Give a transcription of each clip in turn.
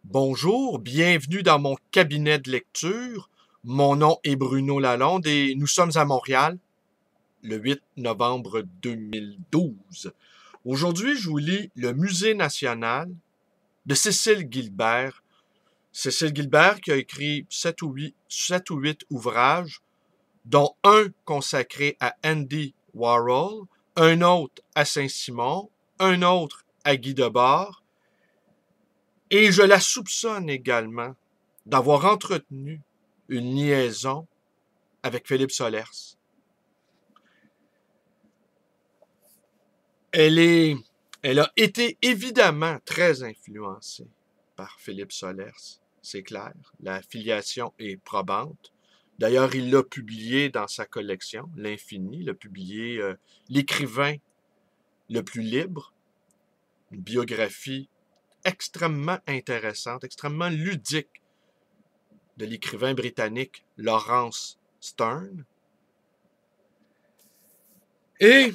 Bonjour, bienvenue dans mon cabinet de lecture. Mon nom est Bruno Lalonde et nous sommes à Montréal le 8 novembre 2012. Aujourd'hui, je vous lis Le Musée national de Cécile Gilbert. Cécile Gilbert qui a écrit 7 ou 8 ouvrages, dont un consacré à Andy Warhol, un autre à Saint-Simon, un autre à Guy Debord. Et je la soupçonne également d'avoir entretenu une liaison avec Philippe Solers. Elle a été évidemment très influencée par Philippe Solers, c'est clair. La filiation est probante. D'ailleurs, il l'a publié dans sa collection, L'Infini. Il a publié L'écrivain le plus libre, une biographie extrêmement intéressante, extrêmement ludique de l'écrivain britannique Laurence Sterne. Et,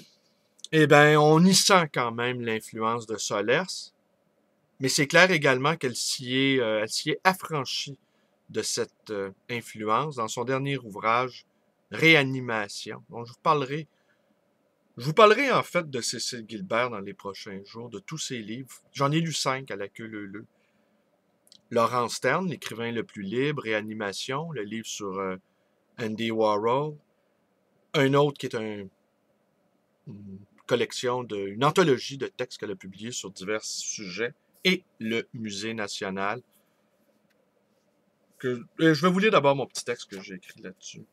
on y sent quand même l'influence de Solers, mais c'est clair également qu'elle elle s'y est affranchie de cette influence dans son dernier ouvrage, Réanimation, dont je vous parlerai en fait de Cécile Gilbert dans les prochains jours, de tous ses livres. J'en ai lu 5 à la queue leu-leu. Laurence Sterne, l'écrivain le plus libre, Réanimation, le livre sur Andy Warhol, un autre qui est une collection, une anthologie de textes qu'elle a publiés sur divers sujets, et le Musée national. Je vais vous lire d'abord mon petit texte que j'ai écrit là-dessus.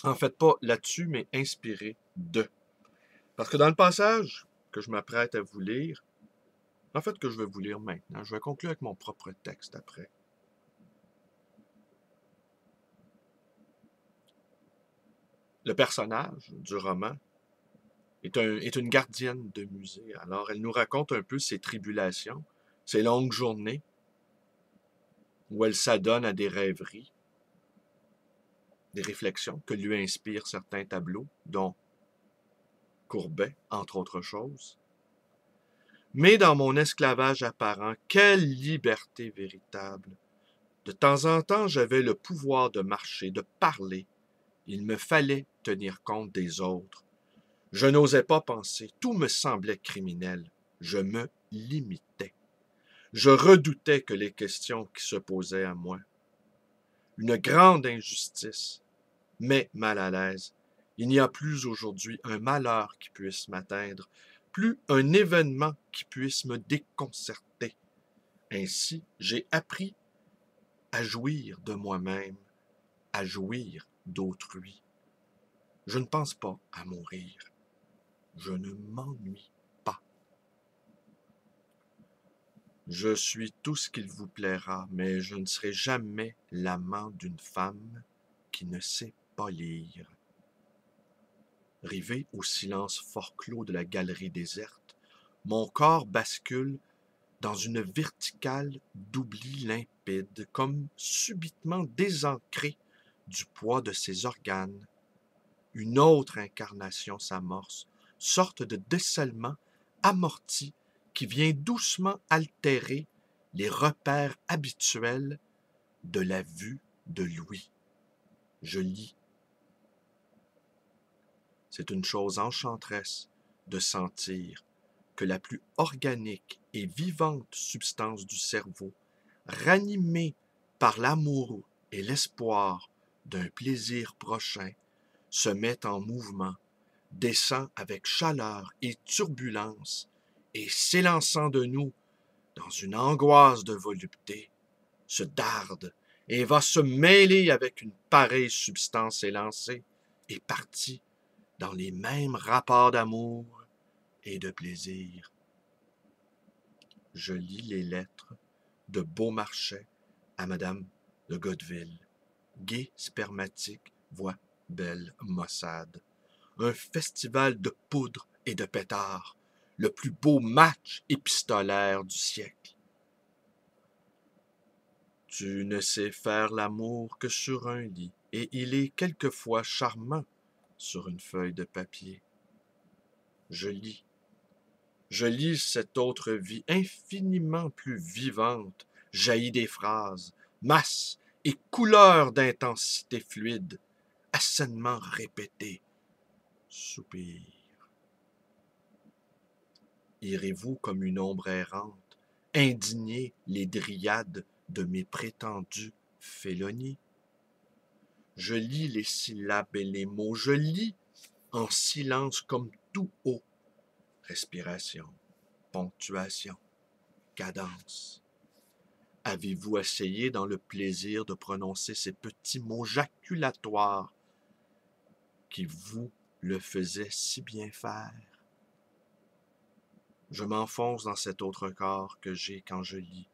En fait, pas là-dessus, mais inspiré de. Parce que dans le passage que je m'apprête à vous lire, en fait que je vais vous lire maintenant, je vais conclure avec mon propre texte après. Le personnage du roman est une gardienne de musée. Alors, elle nous raconte un peu ses tribulations, ses longues journées, où elle s'adonne à des rêveries, des réflexions que lui inspirent certains tableaux, dont Courbet, entre autres choses. Mais dans mon esclavage apparent, quelle liberté véritable! De temps en temps, j'avais le pouvoir de marcher, de parler. Il me fallait tenir compte des autres. Je n'osais pas penser, tout me semblait criminel. Je me limitais. Je redoutais que les questions qui se posaient à moi. Une grande injustice, mais mal à l'aise. Il n'y a plus aujourd'hui un malheur qui puisse m'atteindre, plus un événement qui puisse me déconcerter. Ainsi, j'ai appris à jouir de moi-même, à jouir d'autrui. Je ne pense pas à mourir. Je ne m'ennuie pas. Je suis tout ce qu'il vous plaira, mais je ne serai jamais l'amant d'une femme qui ne sait pas lire. Rivé au silence fort clos de la galerie déserte, mon corps bascule dans une verticale d'oubli limpide, comme subitement désancré du poids de ses organes. Une autre incarnation s'amorce, sorte de dessalement amorti qui vient doucement altérer les repères habituels de la vue de Louis. Je lis. C'est une chose enchanteresse de sentir que la plus organique et vivante substance du cerveau, ranimée par l'amour et l'espoir d'un plaisir prochain, se met en mouvement, descend avec chaleur et turbulence, et s'élançant de nous dans une angoisse de volupté, se darde et va se mêler avec une pareille substance élancée et partie dans les mêmes rapports d'amour et de plaisir. Je lis les lettres de Beaumarchais à Madame de Godeville. Gai spermatique, voix belle maussade. Un festival de poudre et de pétards, le plus beau match épistolaire du siècle. Tu ne sais faire l'amour que sur un lit, et il est quelquefois charmant sur une feuille de papier. Je lis. Je lis cette autre vie infiniment plus vivante, jaillit des phrases, masse et couleurs d'intensité fluide, assainement répétées. Soupir. Irez-vous comme une ombre errante, indigner les dryades de mes prétendues félonies? Je lis les syllabes et les mots, je lis en silence comme tout haut. Respiration, ponctuation, cadence. Avez-vous essayé dans le plaisir de prononcer ces petits mots jaculatoires qui vous le faisaient si bien faire? Je m'enfonce dans cet autre corps que j'ai quand je lis,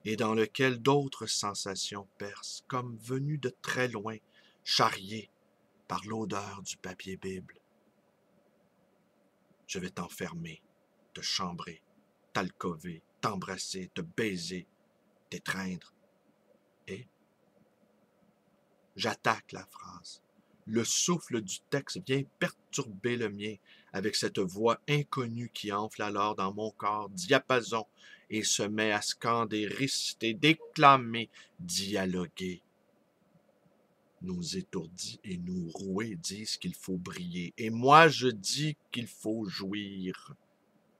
et dans lequel d'autres sensations percent, comme venues de très loin, charriées par l'odeur du papier Bible. Je vais t'enfermer, te chambrer, t'alcover, t'embrasser, te baiser, t'étreindre. Et j'attaque la phrase. Le souffle du texte vient perturber le mien avec cette voix inconnue qui enfle alors dans mon corps, diapason, et se met à scander, réciter, déclamer, dialoguer. Nos étourdis et nos roués disent qu'il faut briller, et moi je dis qu'il faut jouir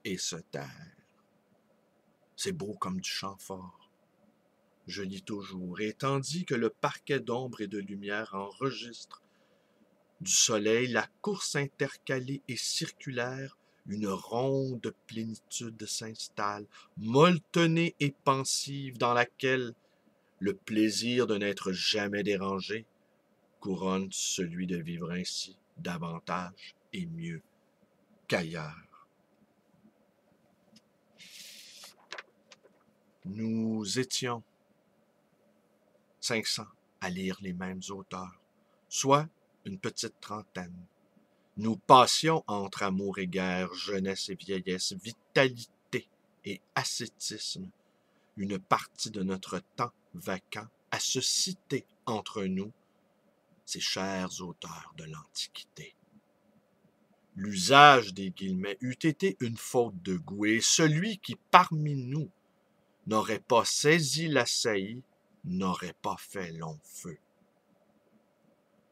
et se taire. C'est beau comme du chant fort. Je lis toujours, et tandis que le parquet d'ombre et de lumière enregistre du soleil la course intercalée et circulaire, une ronde plénitude s'installe, molletonnée et pensive, dans laquelle le plaisir de n'être jamais dérangé couronne celui de vivre ainsi davantage et mieux qu'ailleurs. Nous étions 500 à lire les mêmes auteurs, soit une petite trentaine. Nous passions entre amour et guerre, jeunesse et vieillesse, vitalité et ascétisme, une partie de notre temps vacant à se citer entre nous, ces chers auteurs de l'Antiquité. L'usage des guillemets eût été une faute de goût, et celui qui parmi nous n'aurait pas saisi la saillie n'aurait pas fait long feu.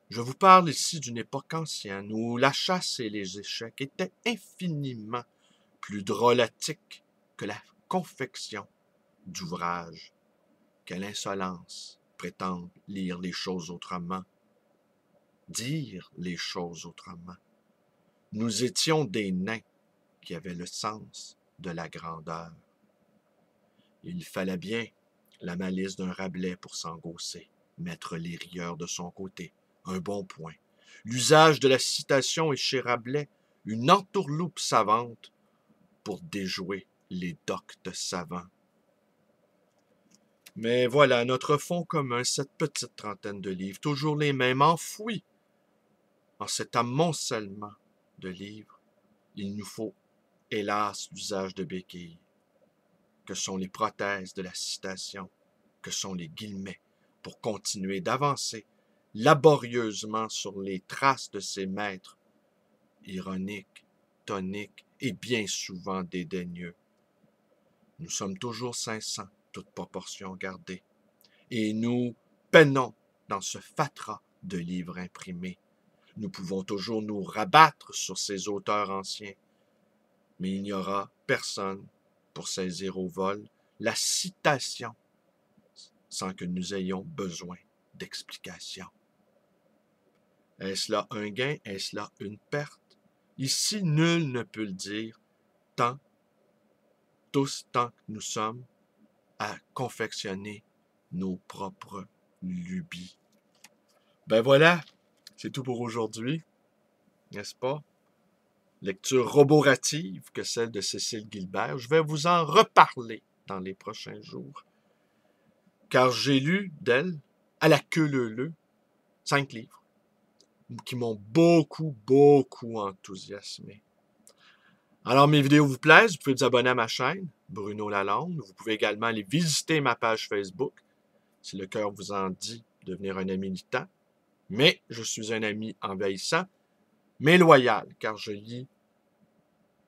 Je vous parle ici d'une époque ancienne où la chasse et les échecs étaient infiniment plus drôlatiques que la confection d'ouvrages, que l'insolence prétend lire les choses autrement, dire les choses autrement. Nous étions des nains qui avaient le sens de la grandeur. Il fallait bien la malice d'un Rabelais pour s'engausser, mettre les rieurs de son côté. Un bon point. L'usage de la citation est chez Rabelais une entourloupe savante pour déjouer les doctes savants. Mais voilà, notre fond commun, cette petite trentaine de livres, toujours les mêmes, enfouis en cet amoncellement de livres, il nous faut, hélas, l'usage de béquilles, que sont les prothèses de la citation, que sont les guillemets, pour continuer d'avancer laborieusement sur les traces de ses maîtres, ironiques, toniques et bien souvent dédaigneux. Nous sommes toujours 500, toute proportion gardée, et nous peinons dans ce fatras de livres imprimés. Nous pouvons toujours nous rabattre sur ces auteurs anciens, mais il n'y aura personne pour saisir au vol la citation sans que nous ayons besoin d'explications. Est-ce là un gain? Est-ce là une perte? Ici, nul ne peut le dire, tous tant que nous sommes à confectionner nos propres lubies. Ben voilà, c'est tout pour aujourd'hui, n'est-ce pas? Lecture roborative que celle de Cécile Guilbert. Je vais vous en reparler dans les prochains jours, car j'ai lu d'elle, à la queue leu-leu, 5 livres qui m'ont beaucoup enthousiasmé. Alors, mes vidéos vous plaisent, vous pouvez vous abonner à ma chaîne, Bruno Lalonde. Vous pouvez également aller visiter ma page Facebook, si le cœur vous en dit, devenir un ami militant. Mais je suis un ami envahissant, mais loyal, car je lis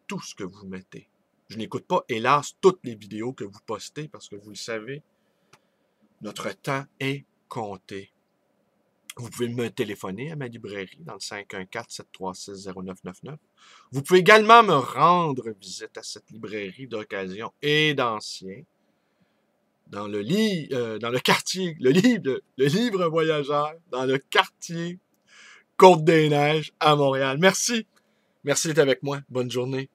tout ce que vous mettez Je n'écoute pas, hélas, toutes les vidéos que vous postez parce que vous le savez, notre temps est compté. Vous pouvez me téléphoner à ma librairie dans le 514-736-0999. Vous pouvez également me rendre visite à cette librairie d'occasion et d'ancien dans dans le quartier, le livre voyageur, dans le quartier Côte-des-Neiges à Montréal. Merci. Merci d'être avec moi. Bonne journée.